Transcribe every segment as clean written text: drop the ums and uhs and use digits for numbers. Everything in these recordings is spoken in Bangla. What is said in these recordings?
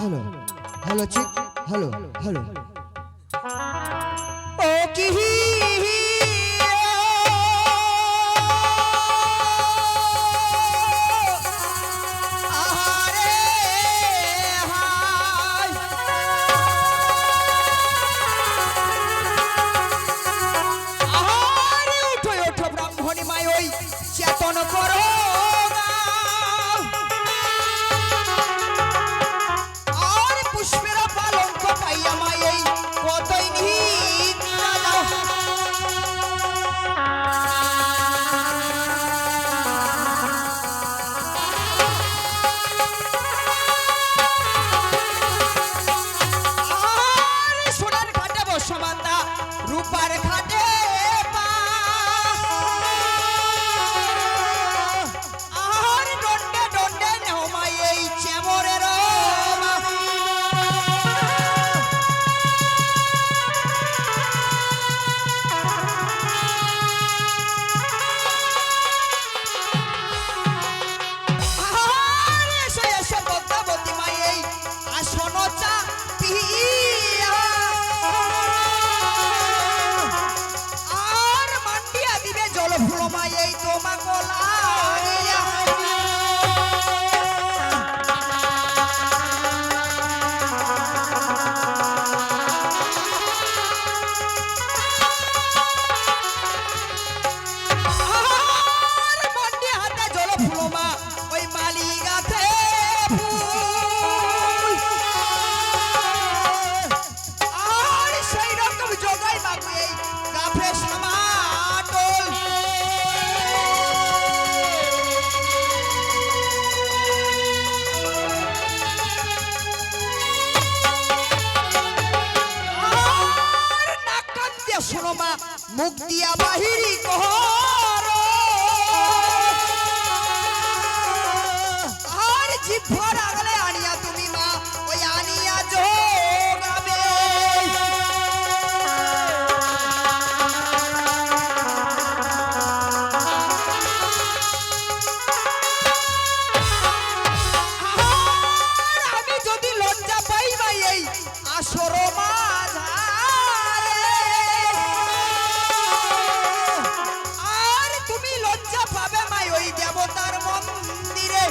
Hello hello check hello hello ओ की চেতন করো আর পুষ্পের পালঙ্ক পাইয়া মাই কতই নিদ্রা দাও আর সোনার ঘাটে বসমান্দা রূপার ঘাটে মুখ দিয়া বাহিরি কর আর জিভর আগলে আনিয়া তুমি মা ওই আনিয়া যোগাবে আমি যদি লজ্জা পাই ভাই এই আসর দেবতার মন্দিরে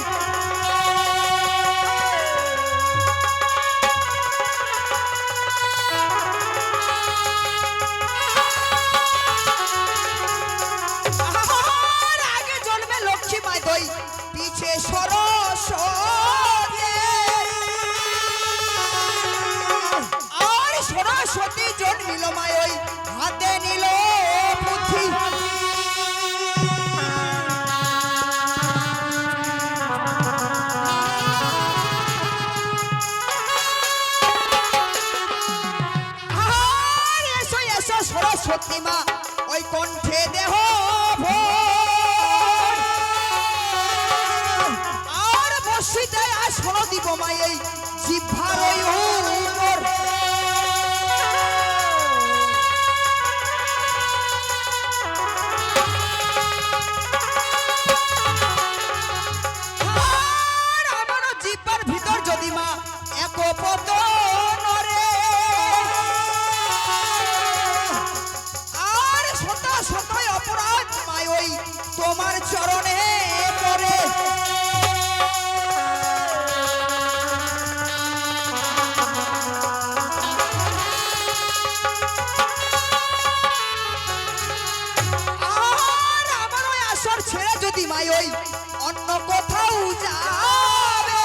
আগে জন্মে লক্ষ্মী মাই দই পিছে সরস্বতী আর সরস্বতী জন্মিল মাই ওই হাতে নিল পুঁথি সরস্বতী মা ওই কণ্ঠে দেহ আর বসিতে আসন দিব মাই এই জিহ্বার ওই উপর আর আমার জিহ্বার ভিতর যদি মা এক পতন রে শতই অপরাধ মাই ওই তোমার চরণে পড়ে আর আমার ওই আসর ছেড়ে যদি মাই ওই অন্য কোথাও যাবে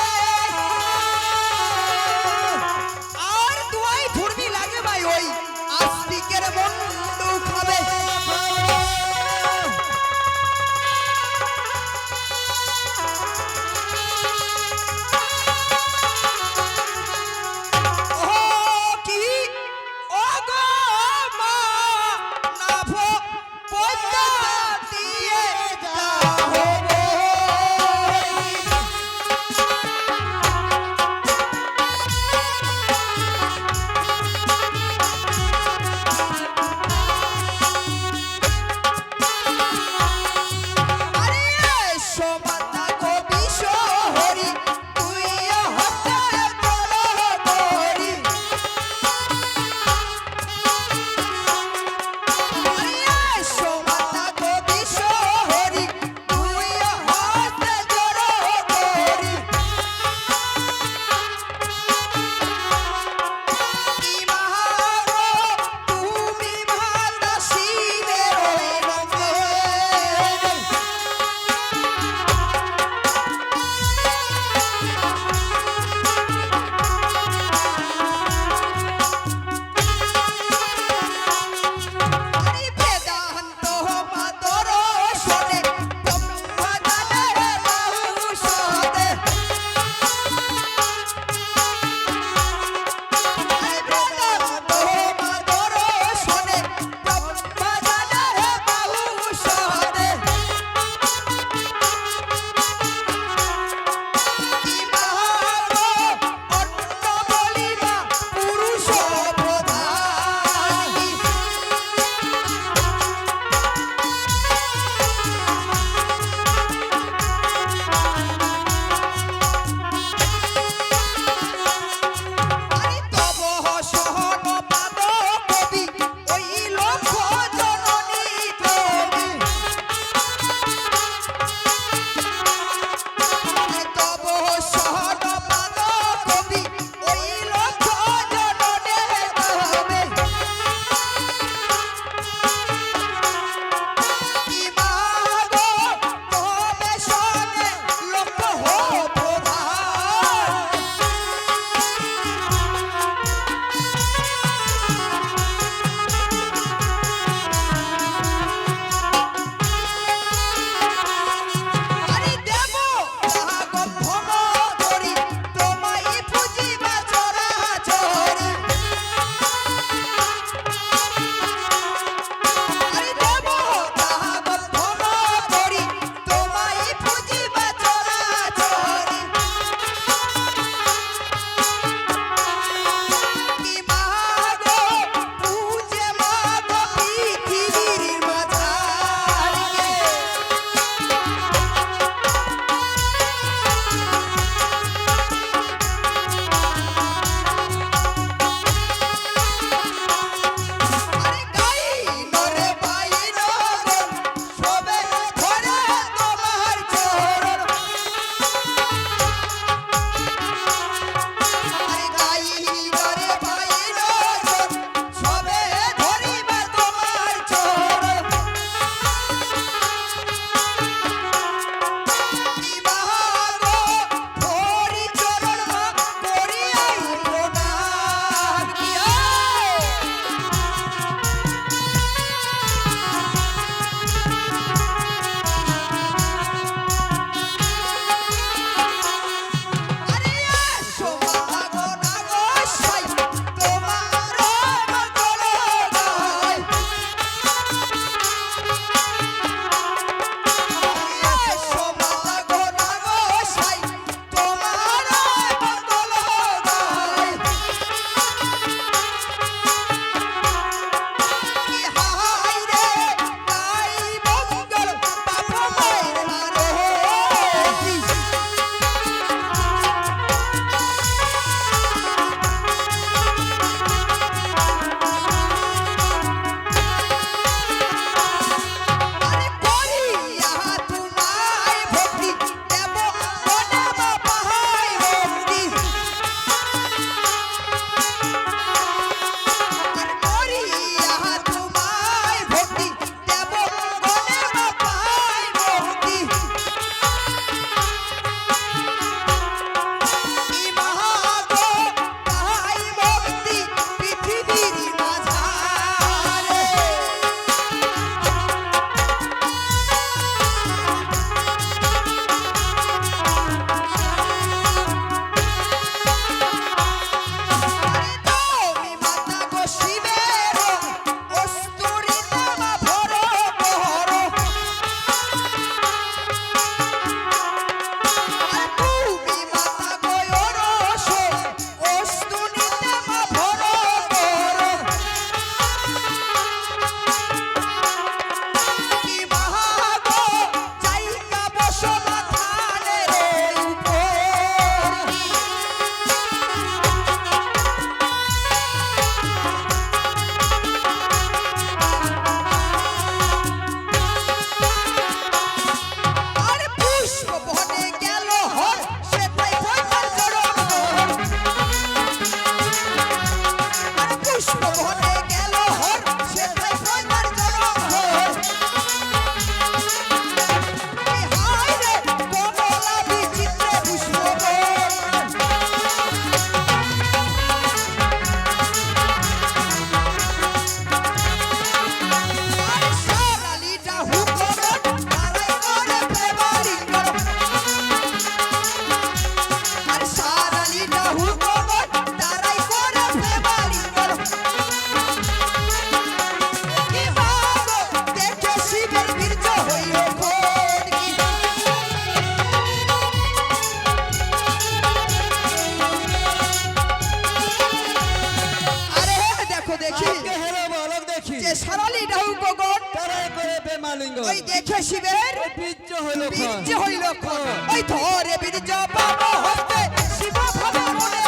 মালিঙ্গ ওই দেখে শিবের বীর্য হইল বীর্য হইল ক্ষণ। ওই ধরে বীর্য বাম হস্তে শিব ভাবে মনে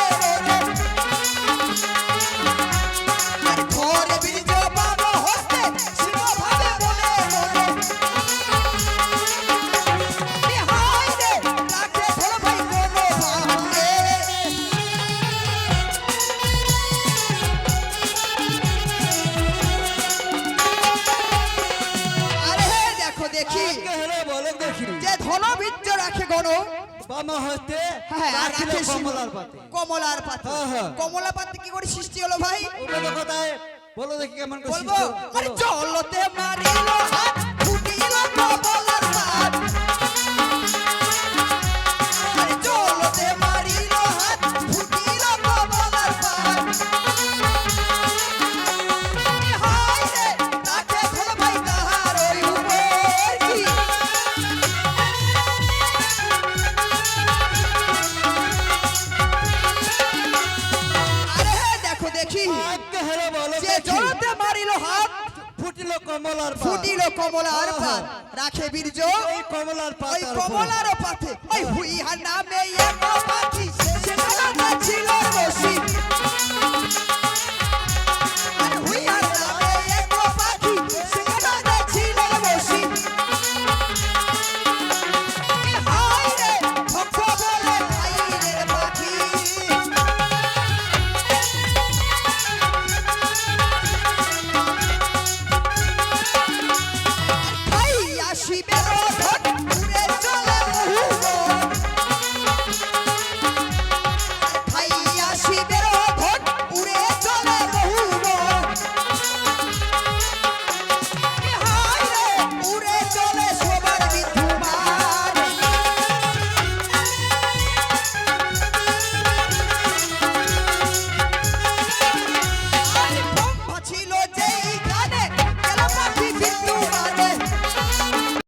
আর ধরে বীর্য বাম হস্তে শিব ভাবে মনে হায় রে রাখে ধর ভাই কোনো ভাবে আরে দেখো দেখি হেলে বলে দেখি যে ধন বীর্য রাখে গণ বাম হস্তে হ্যাঁ আর রাখিল রাখে শিব। কমলার পাতে কমলার পাতে হ্যাঁ, হ্যাঁ। কমলা পাতে কি করে সৃষ্টি হলো ভাই ওটা তো কথায় বলো দেখি কেমন করে বলবো সৃষ্টি আরে হলো। জলতে মারিল হাত ফুটিল কমলার পাত আরে জলতে মারিল হাত ফুটিল কমলার পাত হায় রে রাখে ধন ভাই তাহার ওই উপর কি আরে দেখো দেখি আজকে হেলে বলো যে দেখি জলতে মারিল হাত ফুটিল কমলার পাত ফুটিল কমলার পাত রাখে বীর্য এই কমলার ওই পাতার উপর কমলার পাতে ওই হুইহার নামে এক পাখি